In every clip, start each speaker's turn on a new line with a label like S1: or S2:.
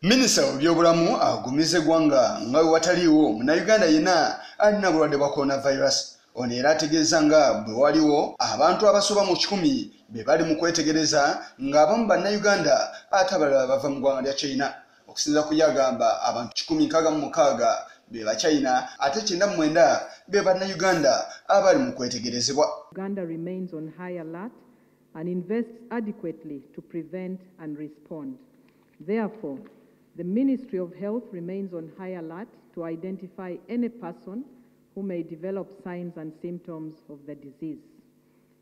S1: Minisita w'ebyobulamu agumize eggwanga nga bwe wataliiwo munnayuganda yenna alina bulwadde bwa coronavirus. Ono era ategeeza nga bwe waliwo abantu abasoba mu 100 be bali mu kwetegereza ng'abamu bannayuganda ate abalala bava mu ggwanga lya China. Okusinziira ku byagamba abantu 166 be ba China ate 99 be bannayuganda abali mu kwetegerezebwa.
S2: Uganda remains on high alert and invests adequately to prevent and respond. Therefore, the Ministry of Health remains on high alert to identify any person who may develop signs and symptoms of the disease.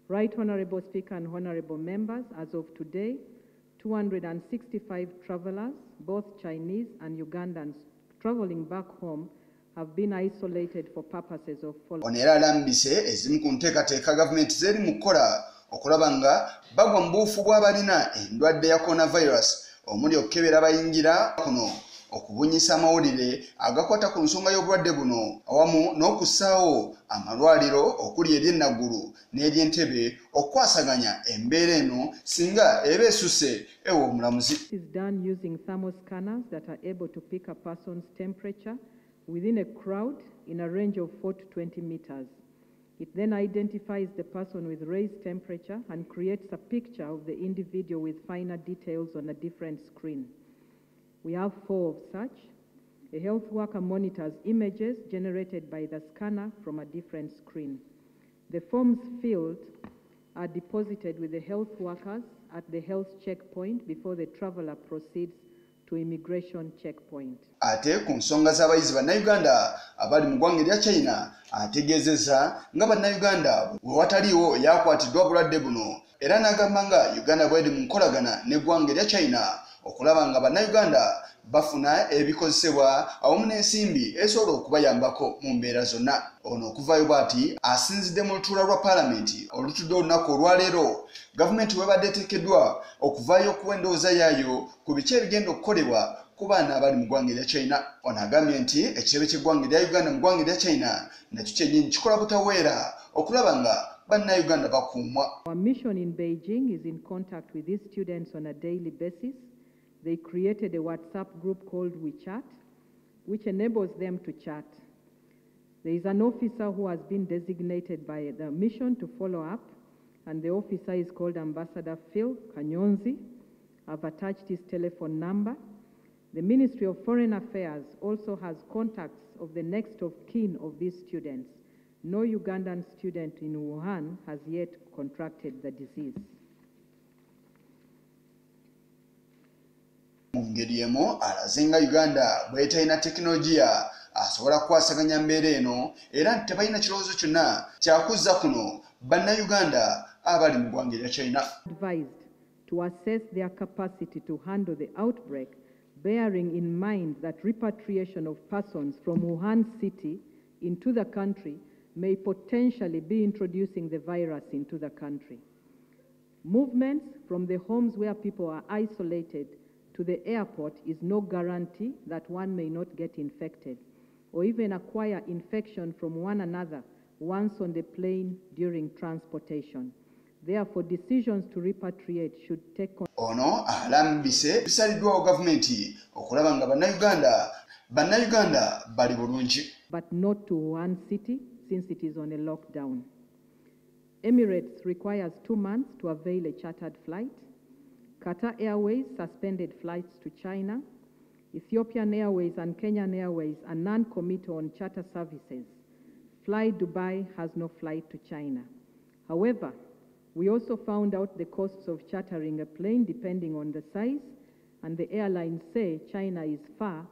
S2: Right Honourable Speaker and Honourable Members, as of today, 265 travellers, both Chinese and Ugandans, travelling back home have been isolated for purposes of follow-up.
S1: Ono era alambise ezimu ku nteekateeka gavumenti z'eri mu kukola okulaba nga bagwa mu buufu bw'abalina endwadde ya coronavirus omuli okukebera abayingira kuno okubunyisa amawulire agakwata ku nsonga y'obulwadde buno awamu n'okussaawo amalwaliro okuli ery'enaggulu n'ery'entebe okwasaganya embeera eno singa eba esusse ewa omulamuzi.
S2: This is done using thermal scanners that are able to pick a person's temperature within a crowd in a range of 4 to 20 meters. It then identifies the person with raised temperature and creates a picture of the individual with finer details on a different screen. We have 4 of such. A health worker monitors images generated by the scanner from a different screen. The forms filled are deposited with the health workers at the health checkpoint before the traveller proceeds to immigration checkpoint.
S1: Ate ku nsonga z'abayizi bannayuganda abali mu ggwanga erya China ategeezezza nga bannayuganda bwe wataliiwo yakwatiddwa bulwadde buno era n'agamba nga Uganda bw'eri mu nkolagana n'eggwanga erya China okulaba nga bannayuganda bafuna ebikozesebwa awamu n'ensimbi ezisobola okubayambako mu mbeera zonna. Ono okuvaayo bw'ati asinzidde mu lutuula lwa paalamenti olutudde olunaku olwaleero gavumenti webadde eteekeddwa okuvaayo okuwa endowooza yaayo ku biki ebigenda okukolebwa ku baana abali mu ggwanga erya China. Ono agambye nti ekirebe ky'eggwanga erya Uganda mu ggwanga erya China nakyo kyennyini kikola butaweera okulaba nga bannayuganda bakuumwa.
S2: Our mission in Beijing is in contact with these students on a daily basis. They created a WhatsApp group called WeChat, which enables them to chat. There is an officer who has been designated by the mission to follow up, and the officer is called Ambassador Phil Kanyonzi. I've attached his telephone number. The Ministry of Foreign Affairs also has contacts of the next of kin of these students. No Ugandan student in Wuhan has yet contracted the disease.
S1: Mungeri emu alaze nga Uganda bw'etalina tekinologiya asobola kukwasaganya mbeera eno era nti tebalina kirowoozo kyonna kyakuzza kuno bannayuganda abali mu ggwanga erya China.
S2: Advised to assess their capacity to handle the outbreak, bearing in mind that repatriation of persons from Wuhan city into the country may potentially be introducing the virus into the country. Movements from the homes where people are isolated to the airport is no guarantee that one may not get infected or even acquire infection from one another once on the plane during transportation. Therefore, decisions to repatriate should take
S1: Ono alambise bisaliddwawo gavumenti okulaba nga bannayuganda bali bulungi.
S2: But not to one city since it is on a lockdown. Emirates requires 2 months to avail a chartered flight. Qatar Airways suspended flights to China. Ethiopian Airways and Kenyan Airways are non-committal on charter services. Fly Dubai has no flight to China. However, we also found out the costs of chartering a plane depending on the size, and the airlines say China is far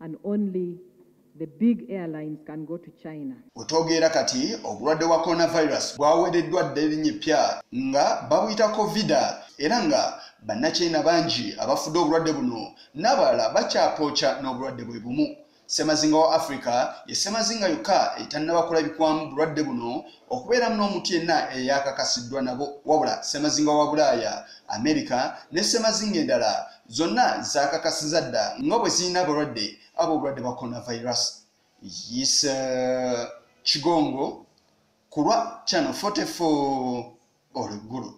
S2: and only the big airlines can go to China.
S1: Otogeera kati obulwadde bwa coronavirus bwaweereddwa dda erinnya eppya nga babuyita COVID era nga bannachina bangi abafudde obulwadde buno n'abalala bakyapookya n'obulwadde bwe bumu. Ssemazinga wa Africa ye ssemazinga yokka etannaba kulabikwamu bulwadde buno okubeeramu n'omuntu yenna eyakakasiddwa nabo, wabula ssemazinga wa Bulaaya, Amerika ne ssemazinga endala zonna zaakakasiza dda nga bwe zirina abalwadde ab'obulwadde bwa coronavirus. Kigongo ku lwa Channel 44 Oluguru.